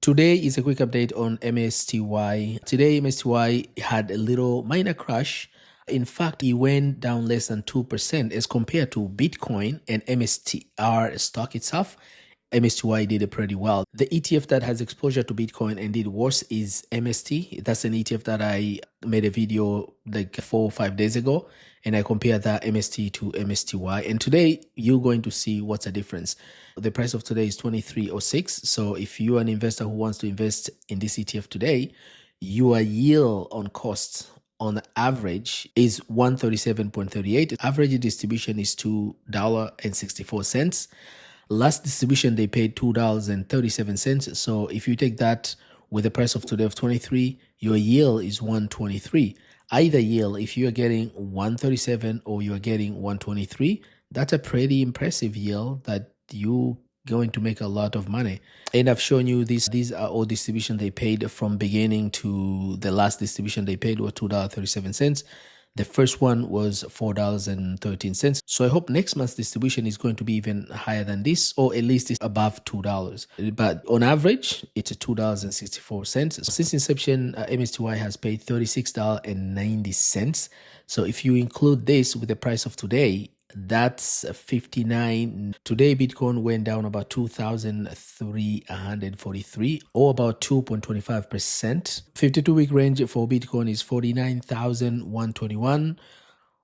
Today is a quick update on MSTY. Today, MSTY had a little minor crash. In fact, it went down less than 2% as compared to Bitcoin and MSTR stock itself. MSTY did pretty well. The ETF that has exposure to Bitcoin and did worse is MST. That's an ETF that I made a video like 4 or 5 days ago, and I compared that MST to MSTY. And today you're going to see what's the difference. The price of today is 23.06. So if you're an investor who wants to invest in this ETF today, your yield on cost on average is 137.38. Average distribution is $2.64. Last distribution, they paid $2.37. So if you take that with the price of today of 23, your yield is 123. Either yield, if you're getting 137 or you're getting 123, that's a pretty impressive yield that you going to make a lot of money. And I've shown you these are all distribution they paid from beginning to the last distribution they paid was $2.37. The first one was $4.13. So I hope next month's distribution is going to be even higher than this, or at least it's above $2. But on average, it's $2.64. So since inception, MSTY has paid $36.90. So if you include this with the price of today, that's 59. Today Bitcoin went down about 2,343 or about 2.25%. 52-week range for Bitcoin is 49,121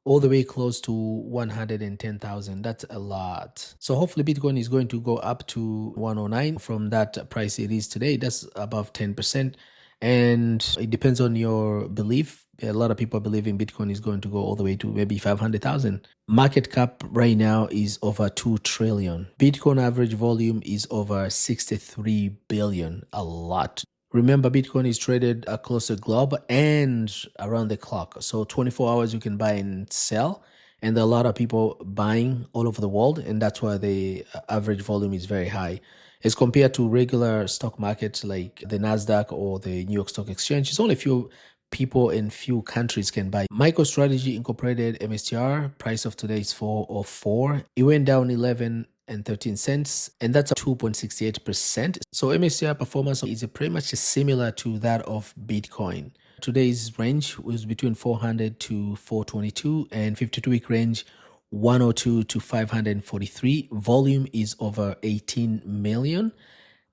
all the way close to 110,000. That's a lot. So hopefully Bitcoin is going to go up to 109 from that price it is today. That's above 10%. And it depends on your belief. A lot of people believe in Bitcoin is going to go all the way to maybe 500,000. Market cap right now is over 2 trillion. Bitcoin average volume is over 63 billion, a lot. Remember, Bitcoin is traded across the globe and around the clock. So 24 hours you can buy and sell. And there are a lot of people buying all over the world. And that's why the average volume is very high. As compared to regular stock markets like the NASDAQ or the New York Stock Exchange, it's only a few people in few countries can buy. MicroStrategy Incorporated MSTR, price of today is 404. It went down 11 and 13 cents, and that's a 2.68%. So MSTR performance is pretty much similar to that of Bitcoin. Today's range was between 400 to 422, and 52-week range 102 to 543. Volume is over 18 million.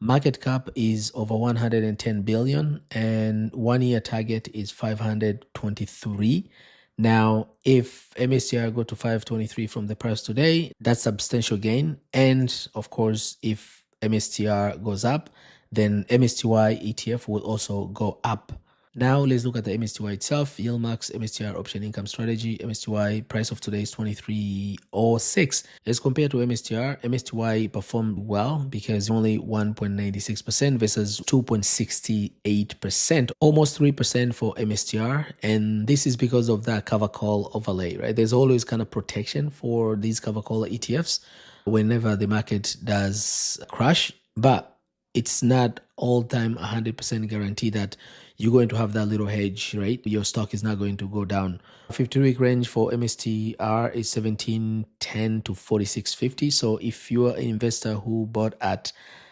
Market cap is over 110 billion, and 1 year target is 523. Now, if MSTR go to 523 from the price today, that's substantial gain. And of course, if MSTR goes up, then MSTY ETF will also go up. Now let's look at the MSTY itself. Yieldmax MSTR option income strategy. MSTY price of today is 23.06. As compared to MSTR, MSTY performed well because only 1.96% versus 2.68%, almost 3% for MSTR. And this is because of that cover call overlay, right? There's always kind of protection for these cover call ETFs whenever the market does crash, but it's not all time 100% guarantee that you're going to have that little hedge, right? Your stock is not going to go down. 50-week range for MSTR is 1710 to 4650. So if you're an investor who bought at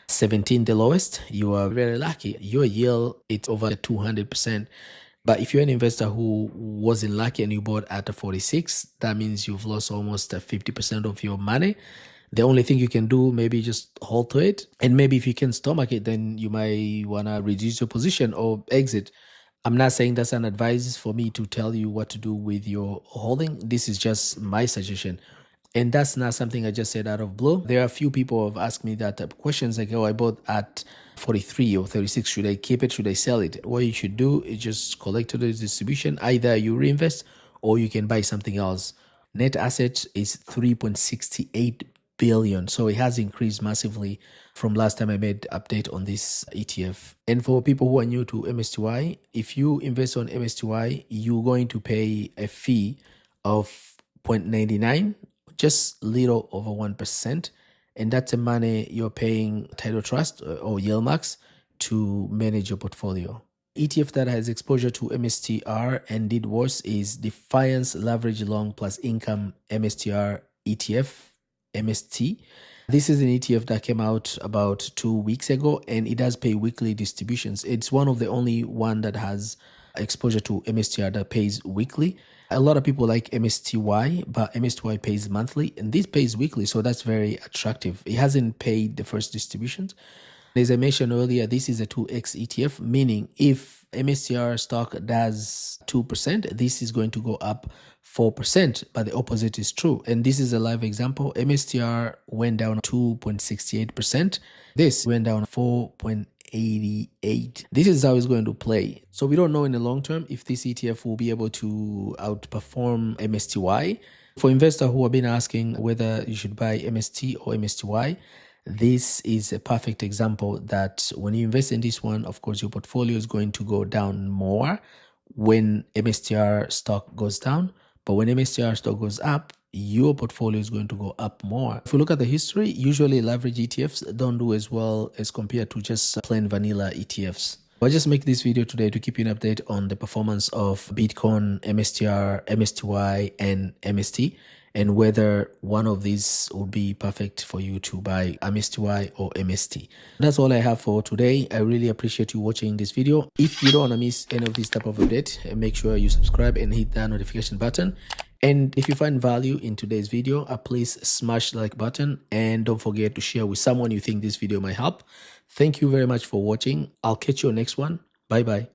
17, the lowest, you are very lucky. Your yield, it's over 200%. But if you're an investor who wasn't lucky and you bought at 46, that means you've lost almost 50% of your money. The only thing you can do, maybe just hold to it. And maybe if you can stomach it, then you might want to reduce your position or exit. I'm not saying that's an advice for me to tell you what to do with your holding. This is just my suggestion. And that's not something I just said out of blue. There are a few people who have asked me that type of questions like, oh, I bought at 43 or 36. Should I keep it? Should I sell it? What you should do is just collect today's distribution. Either you reinvest or you can buy something else. Net assets is 3.68 billion. So it has increased massively from last time I made update on this ETF. And for people who are new to MSTY, if you invest on MSTY, you're going to pay a fee of 0.99, just little over 1%. And that's the money you're paying Title Trust or Yieldmax to manage your portfolio. ETF that has exposure to MSTR and did worse is Defiance Leverage Long Plus Income MSTR ETF. MST. This is an ETF that came out about 2 weeks ago, and it does pay weekly distributions. It's one of the only one that has exposure to MSTR that pays weekly. A lot of people like MSTY, but MSTY pays monthly, and this pays weekly, so that's very attractive. It hasn't paid the first distributions. As I mentioned earlier, this is a 2x ETF, meaning if MSTR stock does 2%, this is going to go up 4%, but the opposite is true. And this is a live example. MSTR went down 2.68%. This went down 4.88. This is how it's going to play. So we don't know in the long term if this ETF will be able to outperform MSTY. For investors who have been asking whether you should buy MST or MSTY, this is a perfect example that when you invest in this one, of course, your portfolio is going to go down more when MSTR stock goes down. But when MSTR stock goes up, your portfolio is going to go up more. If you look at the history, usually leverage ETFs don't do as well as compared to just plain vanilla ETFs. I just make this video today to keep you an update on the performance of Bitcoin, MSTR, MSTY, and MST, and whether one of these would be perfect for you to buy MSTY or MST. That's all I have for today. I really appreciate you watching this video. If you don't want to miss any of this type of update, make sure you subscribe and hit that notification button. And if you find value in today's video, please smash the like button and don't forget to share with someone you think this video might help. Thank you very much for watching. I'll catch you on next one. Bye bye.